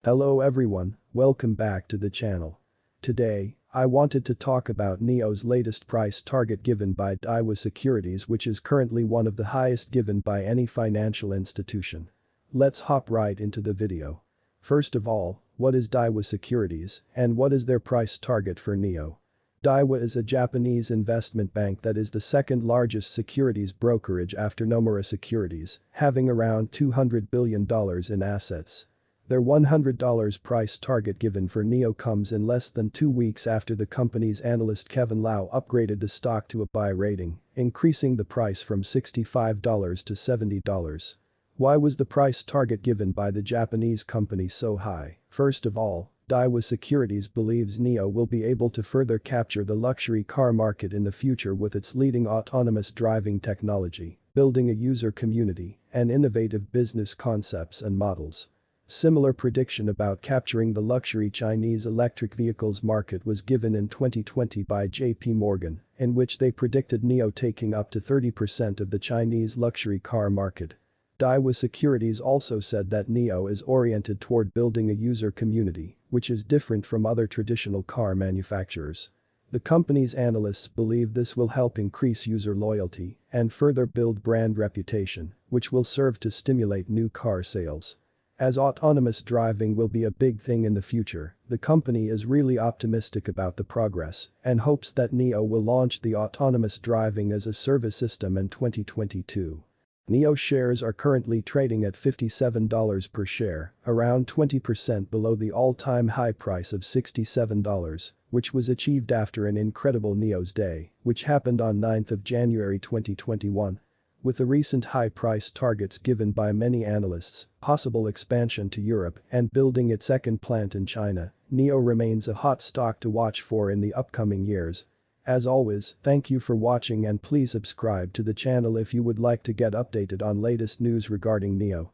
Hello everyone, welcome back to the channel. Today, I wanted to talk about NIO's latest price target given by Daiwa Securities, which is currently one of the highest given by any financial institution. Let's hop right into the video. First of all, what is Daiwa Securities and what is their price target for NIO? Daiwa is a Japanese investment bank that is the second largest securities brokerage after Nomura Securities, having around $200 billion in assets. Their $100 price target given for NIO comes in less than 2 weeks after the company's analyst Kevin Lau upgraded the stock to a buy rating, increasing the price from $65 to $70. Why was the price target given by the Japanese company so high? First of all, Daiwa Securities believes NIO will be able to further capture the luxury car market in the future with its leading autonomous driving technology, building a user community, and innovative business concepts and models. Similar prediction about capturing the luxury Chinese electric vehicles market was given in 2020 by JPMorgan, in which they predicted NIO taking up to 30% of the Chinese luxury car market. Daiwa Securities also said that NIO is oriented toward building a user community, which is different from other traditional car manufacturers. The company's analysts believe this will help increase user loyalty and further build brand reputation, which will serve to stimulate new car sales. As autonomous driving will be a big thing in the future, the company is really optimistic about the progress and hopes that NIO will launch the autonomous driving as a service system in 2022. NIO shares are currently trading at $57 per share, around 20% below the all-time high price of $67, which was achieved after an incredible NIO's Day, which happened on 9th of January 2021. With the recent high price targets given by many analysts, possible expansion to Europe, and building its second plant in China, NIO remains a hot stock to watch for in the upcoming years. As always, thank you for watching and please subscribe to the channel if you would like to get updated on latest news regarding NIO.